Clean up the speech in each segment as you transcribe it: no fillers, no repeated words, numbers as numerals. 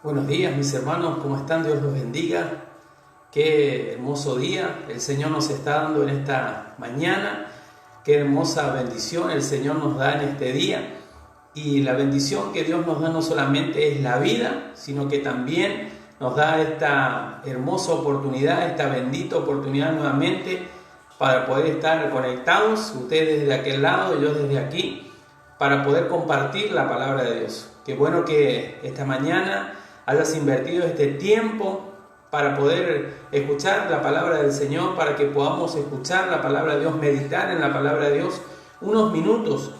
Buenos días mis hermanos, ¿cómo están? Dios los bendiga. Qué hermoso día el Señor nos está dando en esta mañana. Qué hermosa bendición el Señor nos da en este día. Y la bendición que Dios nos da no solamente es la vida, sino que también nos da esta hermosa oportunidad, esta bendita oportunidad nuevamente para poder estar conectados, ustedes desde aquel lado y yo desde aquí, para poder compartir la palabra de Dios. Qué bueno que esta mañana hayas invertido este tiempo para poder escuchar la palabra del Señor, para que podamos escuchar la palabra de Dios, meditar en la palabra de Dios unos minutos.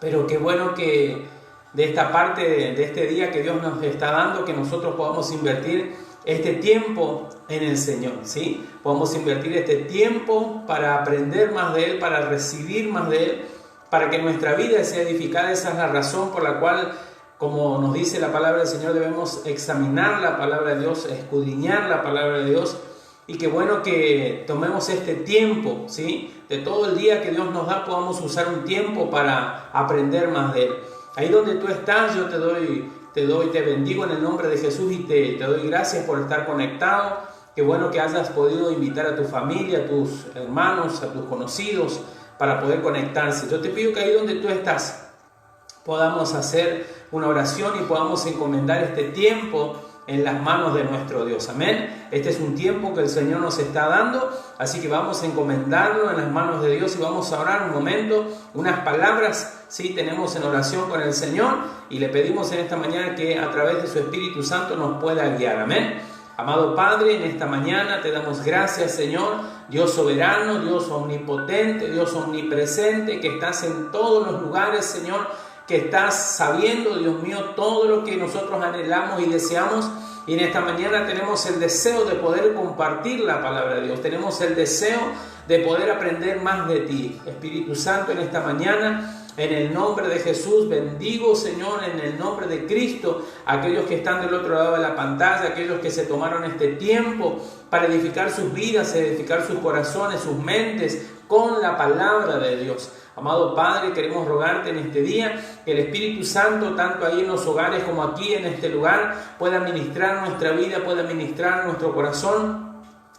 Pero qué bueno que de esta parte de este día que Dios nos está dando, que nosotros podamos invertir este tiempo en el Señor, ¿sí? Podamos invertir este tiempo para aprender más de Él, para recibir más de Él, para que nuestra vida sea edificada. Esa es la razón por la cual, como nos dice la palabra del Señor, debemos examinar la palabra de Dios, escudriñar la palabra de Dios. Y qué bueno que tomemos este tiempo, ¿sí? De todo el día que Dios nos da, podamos usar un tiempo para aprender más de Él. Ahí donde tú estás, yo te bendigo en el nombre de Jesús y te doy gracias por estar conectado. Qué bueno que hayas podido invitar a tu familia, a tus hermanos, a tus conocidos para poder conectarse. Yo te pido que ahí donde tú estás podamos hacer una oración y podamos encomendar este tiempo en las manos de nuestro Dios. Amén. Este es un tiempo que el Señor nos está dando, así que vamos a encomendarlo en las manos de Dios y vamos a orar un momento, unas palabras, sí, tenemos en oración con el Señor y le pedimos en esta mañana que a través de su Espíritu Santo nos pueda guiar. Amén. Amado Padre, en esta mañana te damos gracias, Señor, Dios soberano, Dios omnipotente, Dios omnipresente, que estás en todos los lugares, Señor, que estás sabiendo, Dios mío, todo lo que nosotros anhelamos y deseamos. Y en esta mañana tenemos el deseo de poder compartir la palabra de Dios. Tenemos el deseo de poder aprender más de ti. Espíritu Santo, en esta mañana, en el nombre de Jesús, bendigo, Señor, en el nombre de Cristo, aquellos que están del otro lado de la pantalla, aquellos que se tomaron este tiempo para edificar sus vidas, edificar sus corazones, sus mentes, con la palabra de Dios. Amado Padre, queremos rogarte en este día que el Espíritu Santo, tanto ahí en los hogares como aquí en este lugar, pueda ministrar nuestra vida, pueda ministrar nuestro corazón,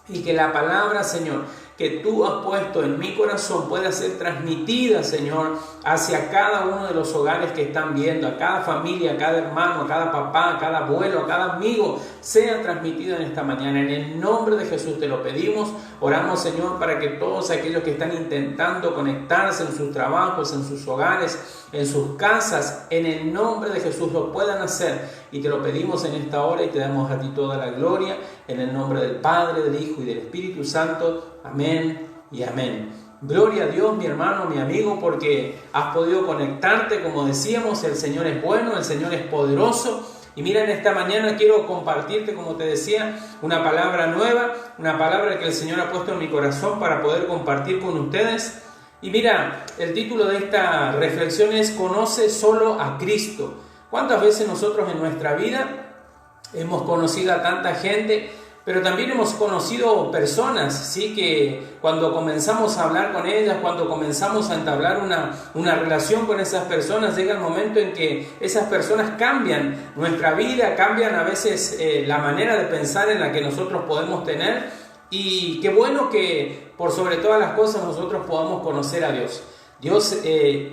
y que la palabra, Señor, que tú has puesto en mi corazón pueda ser transmitida, Señor, hacia cada uno de los hogares que están viendo, a cada familia, a cada hermano, a cada papá, a cada abuelo, a cada amigo, sea transmitida en esta mañana. En el nombre de Jesús te lo pedimos. Oramos, Señor, para que todos aquellos que están intentando conectarse en sus trabajos, en sus hogares, en sus casas, en el nombre de Jesús lo puedan hacer. Y te lo pedimos en esta hora y te damos a ti toda la gloria, en el nombre del Padre, del Hijo y del Espíritu Santo. Amén y amén. Gloria a Dios, mi hermano, mi amigo, porque has podido conectarte. Como decíamos, el Señor es bueno, el Señor es poderoso. Y mira, en esta mañana quiero compartirte, como te decía, una palabra nueva, una palabra que el Señor ha puesto en mi corazón para poder compartir con ustedes. Y mira, el título de esta reflexión es Conoce solo a Cristo. ¿Cuántas veces nosotros en nuestra vida hemos conocido a tanta gente, pero también hemos conocido personas, ¿sí? Que cuando comenzamos a hablar con ellas, cuando comenzamos a entablar una relación con esas personas, llega el momento en que esas personas cambian nuestra vida, cambian a veces la manera de pensar en la que nosotros podemos tener. Y qué bueno que por sobre todas las cosas nosotros podamos conocer a Dios. Dios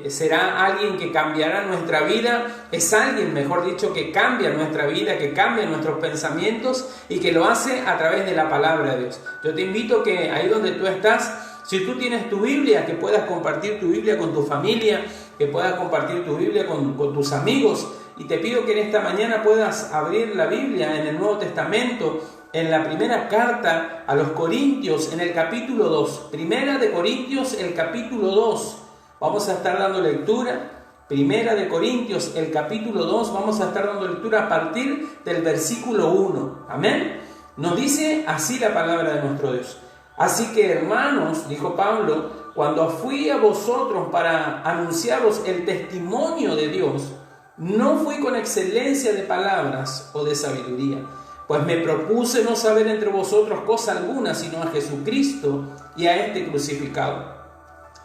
será alguien que cambiará nuestra vida, es alguien, mejor dicho, que cambia nuestra vida, que cambia nuestros pensamientos y que lo hace a través de la palabra de Dios. Yo te invito que ahí donde tú estás, si tú tienes tu Biblia, que puedas compartir tu Biblia con tu familia, que puedas compartir tu Biblia con tus amigos, y te pido que en esta mañana puedas abrir la Biblia en el Nuevo Testamento, en la primera carta a los Corintios, en el capítulo 2, Primera de Corintios, el capítulo 2. Vamos a estar dando lectura, Primera de Corintios, el capítulo 2, vamos a estar dando lectura a partir del versículo 1. Amén. Nos dice así la palabra de nuestro Dios. Así que, hermanos, dijo Pablo, cuando fui a vosotros para anunciaros el testimonio de Dios, no fui con excelencia de palabras o de sabiduría, pues me propuse no saber entre vosotros cosa alguna, sino a Jesucristo y a este crucificado.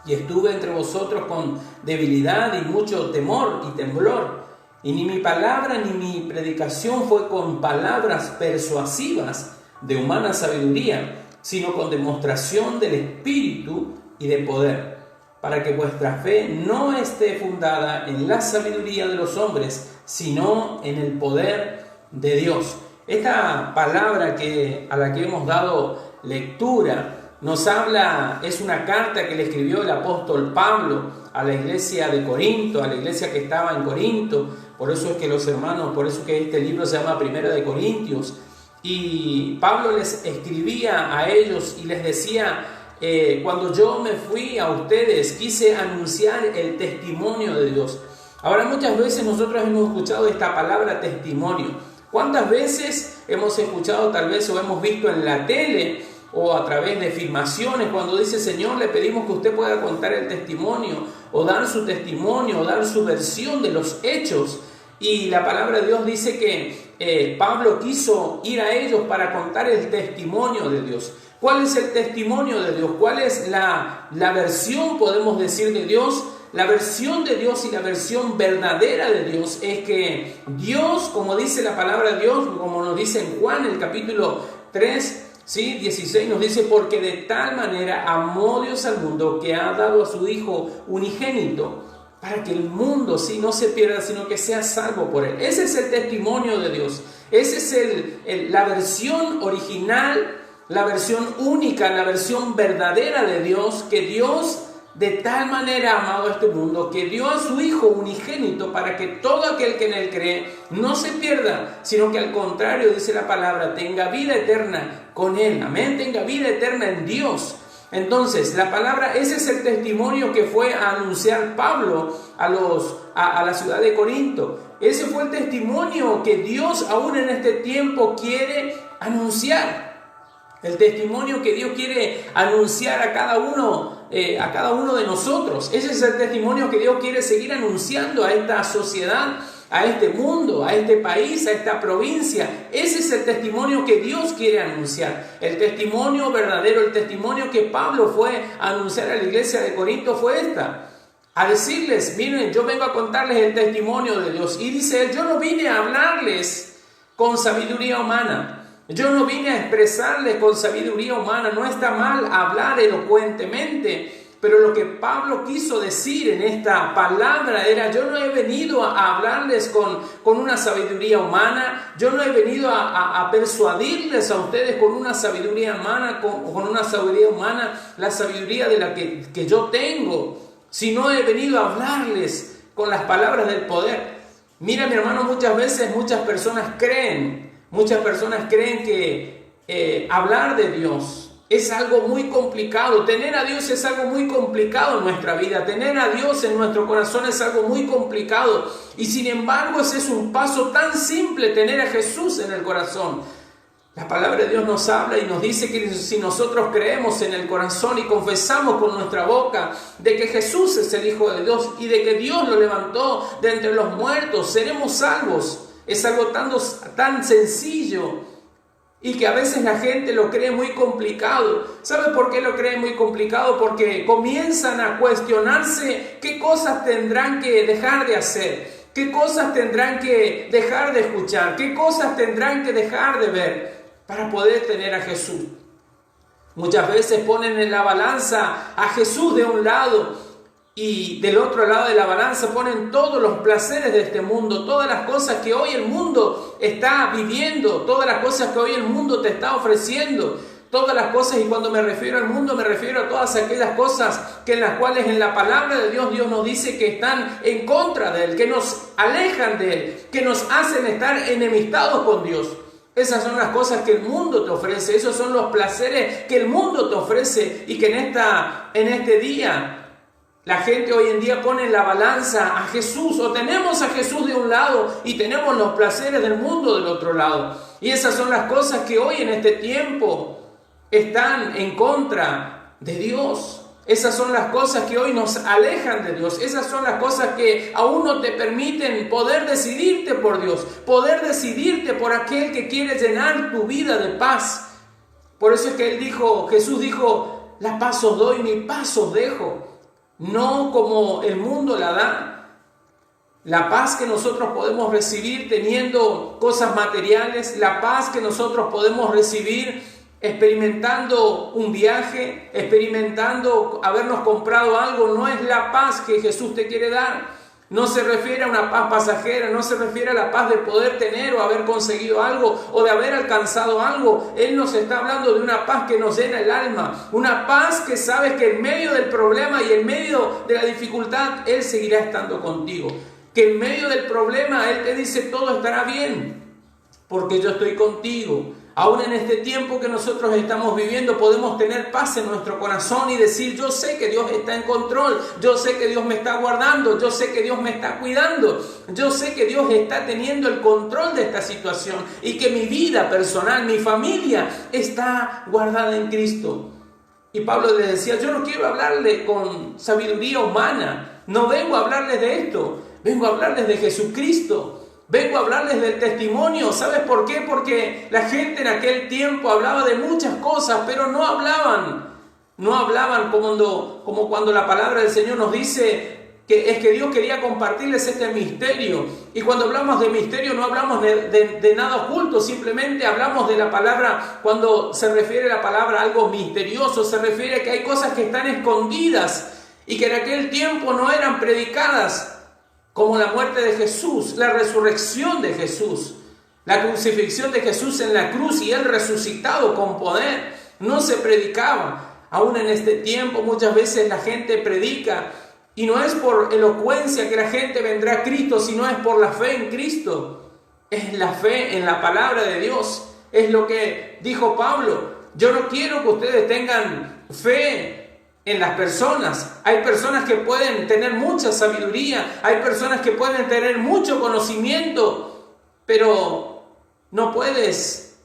Y estuve entre vosotros con debilidad y mucho temor y temblor. Y ni mi palabra ni mi predicación fue con palabras persuasivas de humana sabiduría, sino con demostración del Espíritu y de poder, para que vuestra fe no esté fundada en la sabiduría de los hombres, sino en el poder de Dios. Esta palabra a la que hemos dado lectura nos habla, es una carta que le escribió el apóstol Pablo a la iglesia de Corinto, a la iglesia que estaba en Corinto. Por eso es que los hermanos, por eso que este libro se llama Primera de Corintios. Y Pablo les escribía a ellos y les decía, cuando yo me fui a ustedes, quise anunciar el testimonio de Dios. Ahora, muchas veces nosotros hemos escuchado esta palabra testimonio. ¿Cuántas veces hemos escuchado tal vez o hemos visto en la tele o a través de filmaciones cuando dice: Señor, le pedimos que usted pueda contar el testimonio o dar su testimonio o dar su versión de los hechos? Y la palabra de Dios dice que Pablo quiso ir a ellos para contar el testimonio de Dios. ¿Cuál es el testimonio de Dios? ¿Cuál es la versión, podemos decir, de Dios? La versión de Dios y la versión verdadera de Dios es que Dios, como dice la palabra de Dios, como nos dice en Juan, el capítulo 3, ¿sí? 16, nos dice: porque de tal manera amó Dios al mundo que ha dado a su Hijo unigénito, para que el mundo no se pierda, sino que sea salvo por él. Ese es el testimonio de Dios. Esa es la versión original, la versión única, la versión verdadera de Dios, que Dios de tal manera ha amado a este mundo, que dio a su Hijo unigénito, para que todo aquel que en él cree no se pierda, sino que al contrario, dice la palabra, tenga vida eterna con él. Amén, tenga vida eterna en Dios. Entonces, la palabra, ese es el testimonio que fue a anunciar Pablo a la ciudad de Corinto. Ese fue el testimonio que Dios aún en este tiempo quiere anunciar. El testimonio que Dios quiere anunciar a cada uno de nosotros. Ese es el testimonio que Dios quiere seguir anunciando a esta sociedad, a este mundo, a este país, a esta provincia. Ese es el testimonio que Dios quiere anunciar. El testimonio verdadero, el testimonio que Pablo fue a anunciar a la iglesia de Corinto fue a decirles: miren, yo vengo a contarles el testimonio de Dios. Y dice él: yo no vine a hablarles con sabiduría humana. Yo no vine a expresarles con sabiduría humana. No está mal hablar elocuentemente, pero lo que Pablo quiso decir en esta palabra era: yo no he venido a hablarles con una sabiduría humana. Yo no he venido a persuadirles a ustedes con una sabiduría humana, con una sabiduría humana, la sabiduría de la que yo tengo, sino he venido a hablarles con las palabras del poder. Mira, mi hermano, muchas veces muchas personas creen que hablar de Dios es algo muy complicado. Tener a Dios es algo muy complicado en nuestra vida. Tener a Dios en nuestro corazón es algo muy complicado. Y sin embargo, ese es un paso tan simple, tener a Jesús en el corazón. La palabra de Dios nos habla y nos dice que si nosotros creemos en el corazón y confesamos con nuestra boca de que Jesús es el Hijo de Dios y de que Dios lo levantó de entre los muertos, seremos salvos. Es algo tan sencillo y que a veces la gente lo cree muy complicado. ¿Sabe por qué lo cree muy complicado? Porque comienzan a cuestionarse qué cosas tendrán que dejar de hacer, qué cosas tendrán que dejar de escuchar, qué cosas tendrán que dejar de ver para poder tener a Jesús. Muchas veces ponen en la balanza a Jesús de un lado y del otro lado de la balanza ponen todos los placeres de este mundo, todas las cosas que hoy el mundo está viviendo, todas las cosas que hoy el mundo te está ofreciendo, todas las cosas. Y cuando me refiero al mundo, me refiero a todas aquellas cosas en las cuales en la palabra de Dios, Dios nos dice que están en contra de Él, que nos alejan de Él, que nos hacen estar enemistados con Dios. Esas son las cosas que el mundo te ofrece, esos son los placeres que el mundo te ofrece, y que en este día la gente hoy en día pone en la balanza a Jesús, o tenemos a Jesús de un lado y tenemos los placeres del mundo del otro lado. Y esas son las cosas que hoy en este tiempo están en contra de Dios. Esas son las cosas que hoy nos alejan de Dios. Esas son las cosas que aún no te permiten poder decidirte por Dios, poder decidirte por aquel que quiere llenar tu vida de paz. Por eso es que Jesús dijo: la paz os doy, mi paz os dejo. No como el mundo la da. La paz que nosotros podemos recibir teniendo cosas materiales, la paz que nosotros podemos recibir experimentando un viaje, experimentando habernos comprado algo, no es la paz que Jesús te quiere dar. No se refiere a una paz pasajera, no se refiere a la paz de poder tener o haber conseguido algo o de haber alcanzado algo. Él nos está hablando de una paz que nos llena el alma, una paz que sabes que en medio del problema y en medio de la dificultad, Él seguirá estando contigo. Que en medio del problema Él te dice todo estará bien, porque yo estoy contigo. Aún en este tiempo que nosotros estamos viviendo podemos tener paz en nuestro corazón y decir, yo sé que Dios está en control, yo sé que Dios me está guardando, yo sé que Dios me está cuidando, yo sé que Dios está teniendo el control de esta situación y que mi vida personal, mi familia está guardada en Cristo. Y Pablo le decía, yo no quiero hablarle con sabiduría humana, no vengo a hablarles de esto, vengo a hablarles de Jesucristo. Vengo a hablarles del testimonio. ¿Sabes por qué? Porque la gente en aquel tiempo hablaba de muchas cosas, pero no hablaban como cuando la palabra del Señor nos dice que Dios quería compartirles este misterio. Y cuando hablamos de misterio no hablamos de nada oculto, simplemente hablamos de la palabra, cuando se refiere a la palabra algo misterioso, se refiere a que hay cosas que están escondidas y que en aquel tiempo no eran predicadas. Como la muerte de Jesús, la resurrección de Jesús, la crucifixión de Jesús en la cruz y Él resucitado con poder, no se predicaba. Aún en este tiempo muchas veces la gente predica y no es por elocuencia que la gente vendrá a Cristo, sino es por la fe en Cristo. Es la fe en la palabra de Dios. Es lo que dijo Pablo. Yo no quiero que ustedes tengan fe en las personas. Hay personas que pueden tener mucha sabiduría, hay personas que pueden tener mucho conocimiento, pero no puedes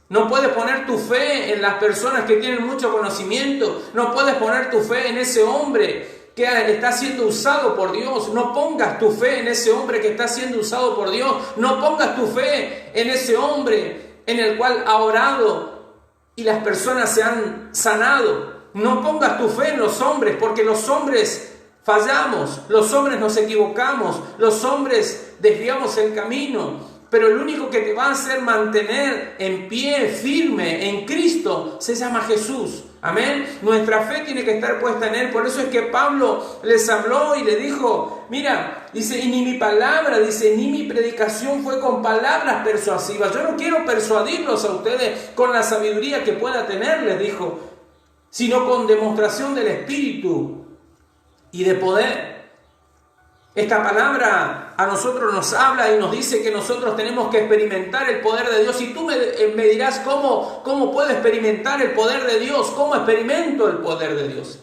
poner tu fe en las personas que tienen mucho conocimiento, no puedes poner tu fe en ese hombre que está siendo usado por Dios. No pongas tu fe en ese hombre que está siendo usado por Dios, no pongas tu fe en ese hombre en el cual ha orado y las personas se han sanado. No pongas tu fe en los hombres, porque los hombres fallamos, los hombres nos equivocamos, los hombres desviamos el camino, pero el único que te va a hacer mantener en pie, firme en Cristo, se llama Jesús. Amén. Nuestra fe tiene que estar puesta en Él. Por eso es que Pablo les habló y le dijo, mira, dice, y ni mi palabra, dice, ni mi predicación fue con palabras persuasivas. Yo no quiero persuadirlos a ustedes con la sabiduría que pueda tener, les dijo, sino con demostración del Espíritu y de poder. Esta palabra a nosotros nos habla y nos dice que nosotros tenemos que experimentar el poder de Dios. Y tú me dirás, ¿cómo puedo experimentar el poder de Dios? ¿Cómo experimento el poder de Dios?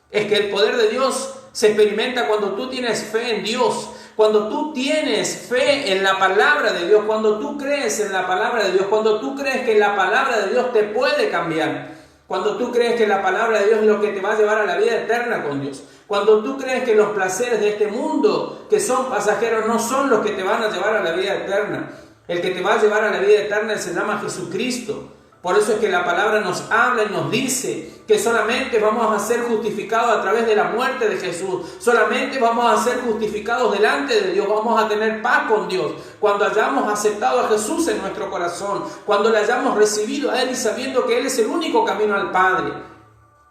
Es que el poder de Dios se experimenta cuando tú tienes fe en Dios, cuando tú tienes fe en la palabra de Dios, cuando tú crees en la palabra de Dios, cuando tú crees que la palabra de Dios te puede cambiar. Cuando tú crees que la palabra de Dios es lo que te va a llevar a la vida eterna con Dios. Cuando tú crees que los placeres de este mundo, que son pasajeros, no son los que te van a llevar a la vida eterna. El que te va a llevar a la vida eterna se llama Jesucristo. Por eso es que la palabra nos habla y nos dice que solamente vamos a ser justificados a través de la muerte de Jesús. Solamente vamos a ser justificados delante de Dios. Vamos a tener paz con Dios cuando hayamos aceptado a Jesús en nuestro corazón, cuando le hayamos recibido a Él y sabiendo que Él es el único camino al Padre.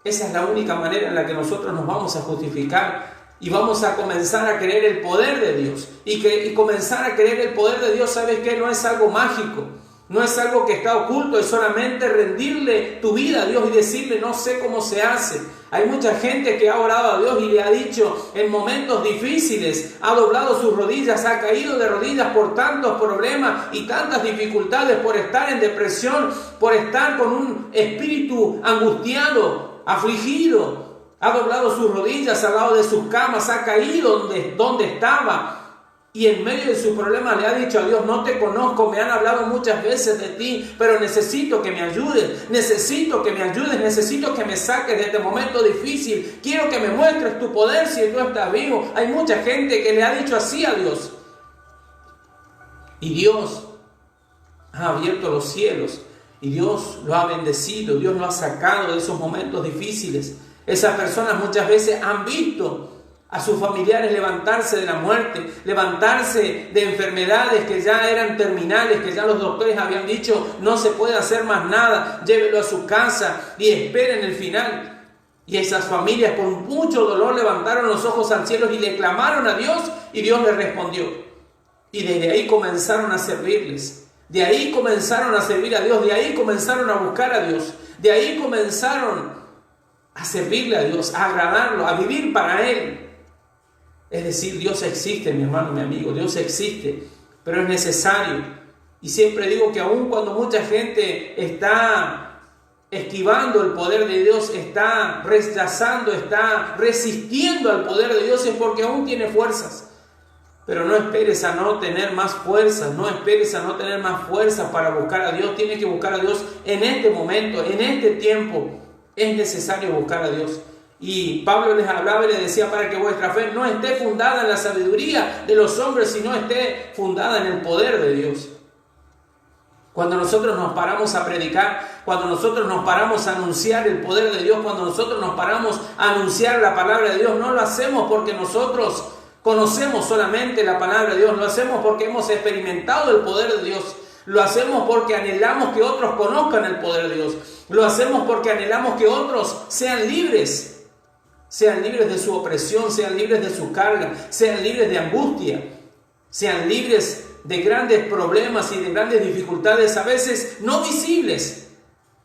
Esa es la única manera en la que nosotros nos vamos a justificar y vamos a comenzar a creer el poder de Dios. Y comenzar a creer el poder de Dios, ¿sabes qué? No es algo mágico. No es algo que está oculto, es solamente rendirle tu vida a Dios y decirle, no sé cómo se hace. Hay mucha gente que ha orado a Dios y le ha dicho en momentos difíciles, ha doblado sus rodillas, ha caído de rodillas por tantos problemas y tantas dificultades, por estar en depresión, por estar con un espíritu angustiado, afligido. Ha doblado sus rodillas al lado de sus camas, ha caído donde estaba. Y en medio de su problema le ha dicho a Dios, no te conozco, me han hablado muchas veces de ti, pero necesito que me ayudes, necesito que me saques de este momento difícil, quiero que me muestres tu poder si tú estás vivo. Hay mucha gente que le ha dicho así a Dios. Y Dios ha abierto los cielos, y Dios lo ha bendecido, Dios lo ha sacado de esos momentos difíciles. Esas personas muchas veces han visto a sus familiares levantarse de la muerte, levantarse de enfermedades que ya eran terminales, que ya los doctores habían dicho no se puede hacer más nada, llévelo a su casa y esperen el final. Y esas familias con mucho dolor levantaron los ojos al cielo y le clamaron a Dios y Dios les respondió. Y desde ahí comenzaron a servirles, de ahí comenzaron a servir a Dios, de ahí comenzaron a buscar a Dios, de ahí comenzaron a servirle a Dios, a agradarlo, a vivir para Él. Es decir, Dios existe, mi hermano, mi amigo, Dios existe, pero es necesario. Y siempre digo que aun cuando mucha gente está esquivando el poder de Dios, está rechazando, está resistiendo al poder de Dios, es porque aún tiene fuerzas. Pero no esperes a no tener más fuerzas, no esperes a no tener más fuerzas para buscar a Dios. Tienes que buscar a Dios en este momento, en este tiempo. Es necesario buscar a Dios. Y Pablo les hablaba y les decía para que vuestra fe no esté fundada en la sabiduría de los hombres, sino esté fundada en el poder de Dios. Cuando nosotros nos paramos a predicar, cuando nosotros nos paramos a anunciar el poder de Dios, cuando nosotros nos paramos a anunciar la palabra de Dios, no lo hacemos porque nosotros conocemos solamente la palabra de Dios, lo hacemos porque hemos experimentado el poder de Dios. Lo hacemos porque anhelamos que otros conozcan el poder de Dios. Lo hacemos porque anhelamos que otros sean libres de su opresión, sean libres de su carga, sean libres de angustia, sean libres de grandes problemas y de grandes dificultades, a veces no visibles,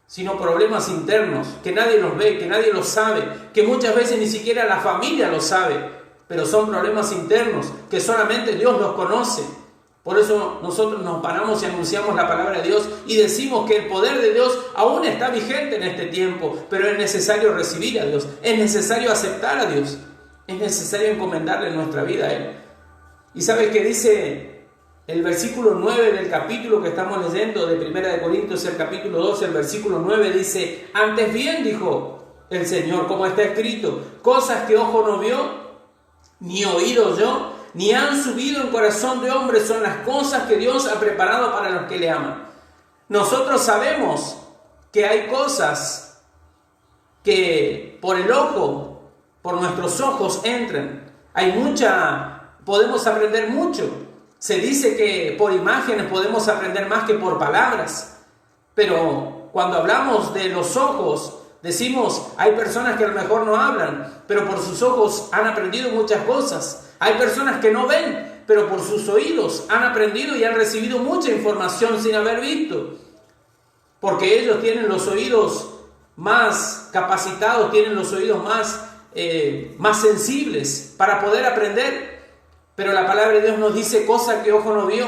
sino problemas internos, que nadie los ve, que nadie los sabe, que muchas veces ni siquiera la familia los sabe, pero son problemas internos que solamente Dios los conoce. Por eso nosotros nos paramos y anunciamos la palabra de Dios y decimos que el poder de Dios aún está vigente en este tiempo, pero es necesario recibir a Dios, es necesario aceptar a Dios, es necesario encomendarle nuestra vida a Él. ¿Y sabes qué dice el versículo 9 del capítulo que estamos leyendo de 1 de Corintios, el capítulo 12, el versículo 9 dice: antes bien, dijo el Señor, como está escrito, cosas que ojo no vio, ni oído yo, ni han subido en corazón de hombre, son las cosas que Dios ha preparado para los que le aman. Nosotros sabemos que hay cosas que por el ojo, por nuestros ojos entran. Podemos aprender mucho. Se dice que por imágenes podemos aprender más que por palabras. Pero cuando hablamos de los ojos, decimos, hay personas que a lo mejor no hablan, pero por sus ojos han aprendido muchas cosas. Hay personas que no ven, pero por sus oídos han aprendido y han recibido mucha información sin haber visto. Porque ellos tienen los oídos más capacitados, tienen los oídos más sensibles para poder aprender. Pero la palabra de Dios nos dice cosas que ojo no vio.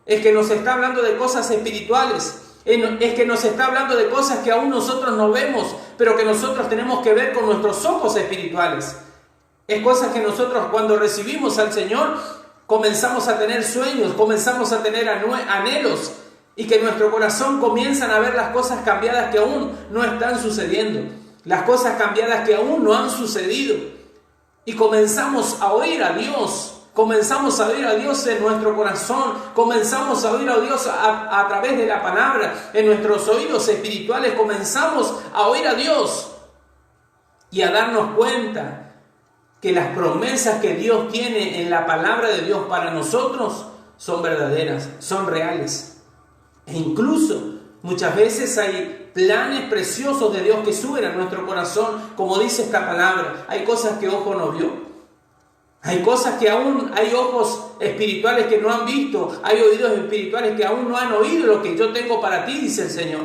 Es que nos está hablando de cosas espirituales. Es que nos está hablando de cosas que aún nosotros no vemos, pero que nosotros tenemos que ver con nuestros ojos espirituales. Es cosas que nosotros cuando recibimos al Señor comenzamos a tener sueños, comenzamos a tener anhelos y que en nuestro corazón comienzan a ver las cosas cambiadas que aún no están sucediendo, las cosas cambiadas que aún no han sucedido. Y comenzamos a oír a Dios. Comenzamos a oír a Dios en nuestro corazón, comenzamos a oír a Dios a través de la palabra, en nuestros oídos espirituales comenzamos a oír a Dios y a darnos cuenta que las promesas que Dios tiene en la palabra de Dios para nosotros son verdaderas, son reales. E incluso muchas veces hay planes preciosos de Dios que suben a nuestro corazón, como dice esta palabra, hay cosas que ojo no vio. Hay cosas que aún hay ojos espirituales que no han visto, hay oídos espirituales que aún no han oído lo que yo tengo para ti, dice el Señor.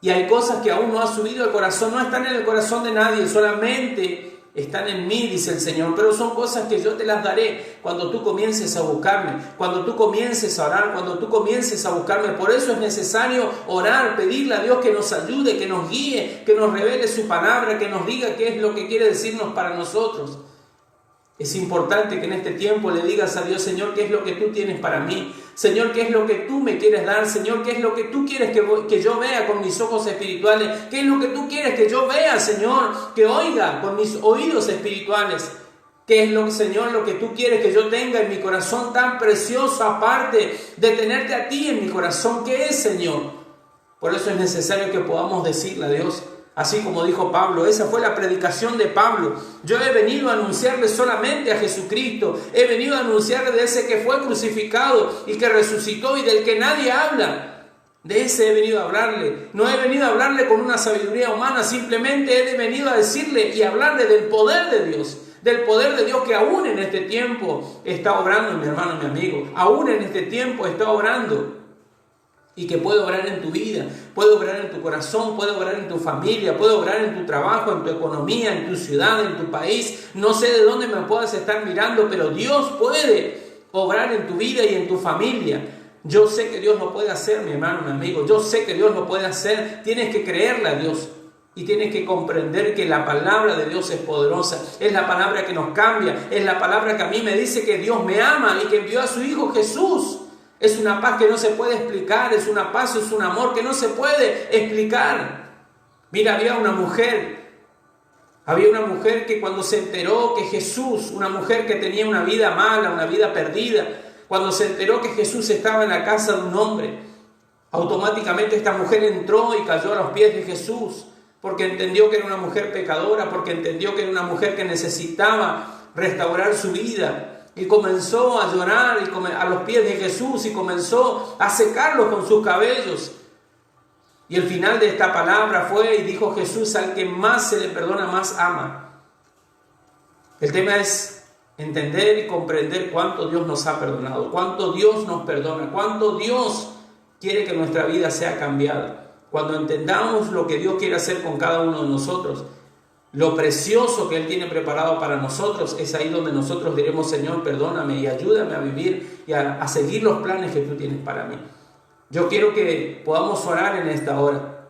Y hay cosas que aún no han subido al corazón, no están en el corazón de nadie, solamente están en mí, dice el Señor. Pero son cosas que yo te las daré cuando tú comiences a buscarme, cuando tú comiences a orar, cuando tú comiences a buscarme. Por eso es necesario orar, pedirle a Dios que nos ayude, que nos guíe, que nos revele su palabra, que nos diga qué es lo que quiere decirnos para nosotros. Es importante que en este tiempo le digas a Dios: Señor, ¿qué es lo que tú tienes para mí? Señor, ¿qué es lo que tú me quieres dar? Señor, ¿qué es lo que tú quieres que yo vea con mis ojos espirituales? ¿Qué es lo que tú quieres que yo vea, Señor? Que oiga con mis oídos espirituales. ¿Qué es Señor, lo que tú quieres que yo tenga en mi corazón tan precioso, aparte de tenerte a ti en mi corazón? ¿Qué es, Señor? Por eso es necesario que podamos decirle a Dios: Así como dijo Pablo, esa fue la predicación de Pablo. Yo he venido a anunciarle solamente a Jesucristo. He venido a anunciarle de ese que fue crucificado y que resucitó y del que nadie habla. De ese he venido a hablarle. No he venido a hablarle con una sabiduría humana, simplemente he venido a decirle y hablarle del poder de Dios. Del poder de Dios que aún en este tiempo está obrando, mi hermano, mi amigo. Aún en este tiempo está obrando. Y que puede obrar en tu vida, puede obrar en tu corazón, puede obrar en tu familia, puede obrar en tu trabajo, en tu economía, en tu ciudad, en tu país. No sé de dónde me puedas estar mirando, pero Dios puede obrar en tu vida y en tu familia. Yo sé que Dios lo puede hacer, mi hermano, mi amigo. Yo sé que Dios lo puede hacer. Tienes que creerle a Dios. Y tienes que comprender que la palabra de Dios es poderosa. Es la palabra que nos cambia. Es la palabra que a mí me dice que Dios me ama y que envió a su Hijo Jesús. Es una paz que no se puede explicar, es una paz, es un amor que no se puede explicar. Mira, había una mujer que cuando se enteró que Jesús, una mujer que tenía una vida mala, una vida perdida, cuando se enteró que Jesús estaba en la casa de un hombre, automáticamente esta mujer entró y cayó a los pies de Jesús, porque entendió que era una mujer pecadora, porque entendió que era una mujer que necesitaba restaurar su vida. Y comenzó a llorar a los pies de Jesús y comenzó a secarlos con sus cabellos. Y el final de esta palabra fue, y dijo Jesús, al que más se le perdona, más ama. El tema es entender y comprender cuánto Dios nos ha perdonado, cuánto Dios nos perdona, cuánto Dios quiere que nuestra vida sea cambiada. Cuando entendamos lo que Dios quiere hacer con cada uno de nosotros, lo precioso que Él tiene preparado para nosotros, es ahí donde nosotros diremos: Señor, perdóname y ayúdame a vivir y a seguir los planes que tú tienes para mí. Yo quiero que podamos orar en esta hora.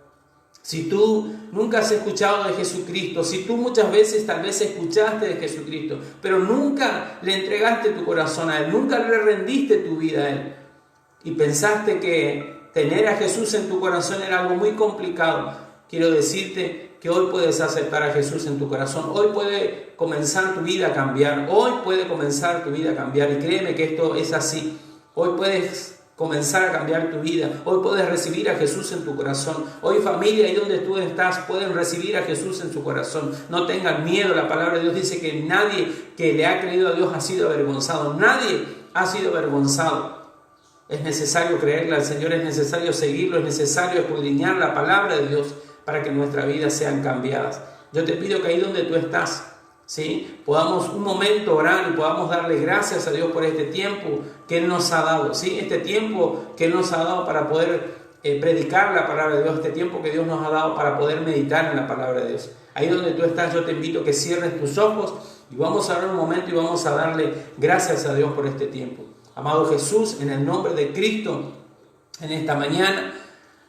Si tú nunca has escuchado de Jesucristo, si tú muchas veces tal vez escuchaste de Jesucristo, pero nunca le entregaste tu corazón a Él, nunca le rendiste tu vida a Él, y pensaste que tener a Jesús en tu corazón era algo muy complicado, quiero decirte que hoy puedes aceptar a Jesús en tu corazón. Hoy puede comenzar tu vida a cambiar. Hoy puede comenzar tu vida a cambiar. Y créeme que esto es así. Hoy puedes comenzar a cambiar tu vida. Hoy puedes recibir a Jesús en tu corazón. Hoy, familia, ahí donde tú estás, pueden recibir a Jesús en su corazón. No tengan miedo. La palabra de Dios dice que nadie que le ha creído a Dios ha sido avergonzado. Nadie ha sido avergonzado. Es necesario creerle al Señor, es necesario seguirlo, es necesario escudriñar la palabra de Dios para que nuestras vidas sean cambiadas. Yo te pido que ahí donde tú estás, ¿sí?, podamos un momento orar y podamos darle gracias a Dios por este tiempo que Él nos ha dado, ¿sí? Este tiempo que Él nos ha dado para poder predicar la palabra de Dios, este tiempo que Dios nos ha dado para poder meditar en la palabra de Dios. Ahí donde tú estás, yo te invito a que cierres tus ojos y vamos a orar un momento y vamos a darle gracias a Dios por este tiempo. Amado Jesús, en el nombre de Cristo, en esta mañana,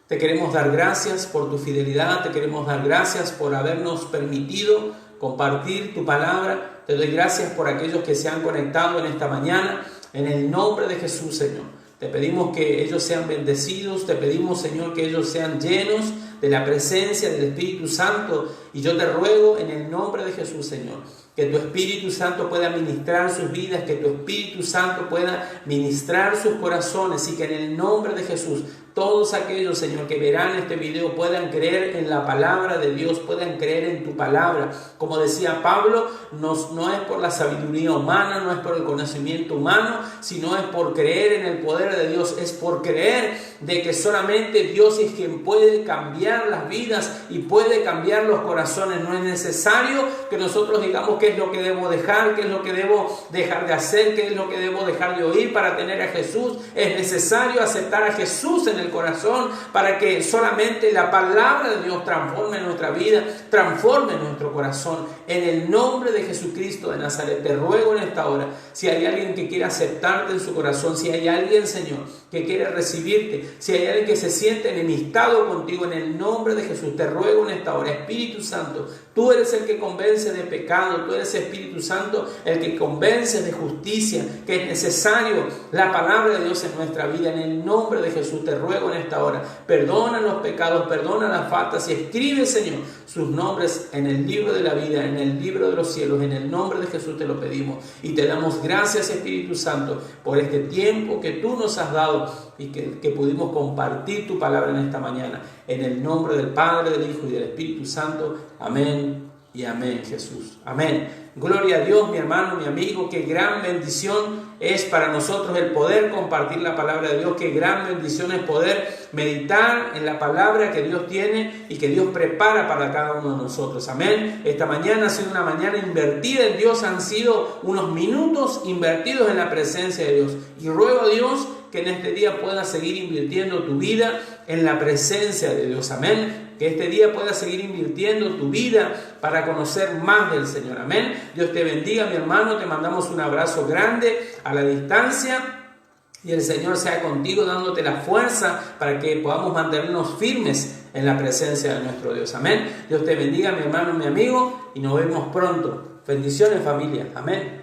te queremos dar gracias por tu fidelidad, te queremos dar gracias por habernos permitido compartir tu palabra. Te doy gracias por aquellos que se han conectado en esta mañana, en el nombre de Jesús, Señor. Te pedimos que ellos sean bendecidos, te pedimos, Señor, que ellos sean llenos de la presencia del Espíritu Santo. Y yo te ruego en el nombre de Jesús, Señor, que tu Espíritu Santo pueda ministrar sus vidas, que tu Espíritu Santo pueda ministrar sus corazones y que en el nombre de Jesús todos aquellos, Señor, que verán este video puedan creer en la palabra de Dios, puedan creer en tu palabra. Como decía Pablo, no es por la sabiduría humana, no es por el conocimiento humano, sino es por creer en el poder de Dios, es por creer de que solamente Dios es quien puede cambiar las vidas y puede cambiar los corazones. No es necesario que nosotros digamos qué es lo que debo dejar, qué es lo que debo dejar de hacer, qué es lo que debo dejar de oír para tener a Jesús. Es necesario aceptar a Jesús en el corazón para que solamente la palabra de Dios transforme nuestra vida, transforme nuestro corazón. En el nombre de Jesucristo de Nazaret, te ruego en esta hora, si hay alguien que quiere aceptarte en su corazón, si hay alguien, Señor, que quiere recibirte, si hay alguien que se siente enemistado contigo, en el nombre de Jesús, te ruego en esta hora, Espíritu Santo, tú eres el que convence de pecado, Tú eres Espíritu Santo, el que convence de justicia, que es necesario la palabra de Dios en nuestra vida. En el nombre de Jesús te ruego en esta hora, perdona los pecados, perdona las faltas y escribe, Señor, sus nombres en el libro de la vida, en el libro de los cielos. En el nombre de Jesús te lo pedimos y te damos gracias, Espíritu Santo, por este tiempo que tú nos has dado y que pudimos compartir tu palabra en esta mañana. En el nombre del Padre, del Hijo y del Espíritu Santo. Amén y amén, Jesús. Amén. Gloria a Dios, mi hermano, mi amigo. Qué gran bendición es para nosotros el poder compartir la palabra de Dios. Qué gran bendición es poder meditar en la palabra que Dios tiene y que Dios prepara para cada uno de nosotros. Amén. Esta mañana ha sido una mañana invertida en Dios. Han sido unos minutos invertidos en la presencia de Dios. Y ruego a Dios que en este día puedas seguir invirtiendo tu vida en la presencia de Dios. Amén. Que este día puedas seguir invirtiendo tu vida para conocer más del Señor. Amén. Dios te bendiga, mi hermano. Te mandamos un abrazo grande a la distancia. Y el Señor sea contigo, dándote la fuerza para que podamos mantenernos firmes en la presencia de nuestro Dios. Amén. Dios te bendiga, mi hermano, mi amigo. Y nos vemos pronto. Bendiciones, familia. Amén.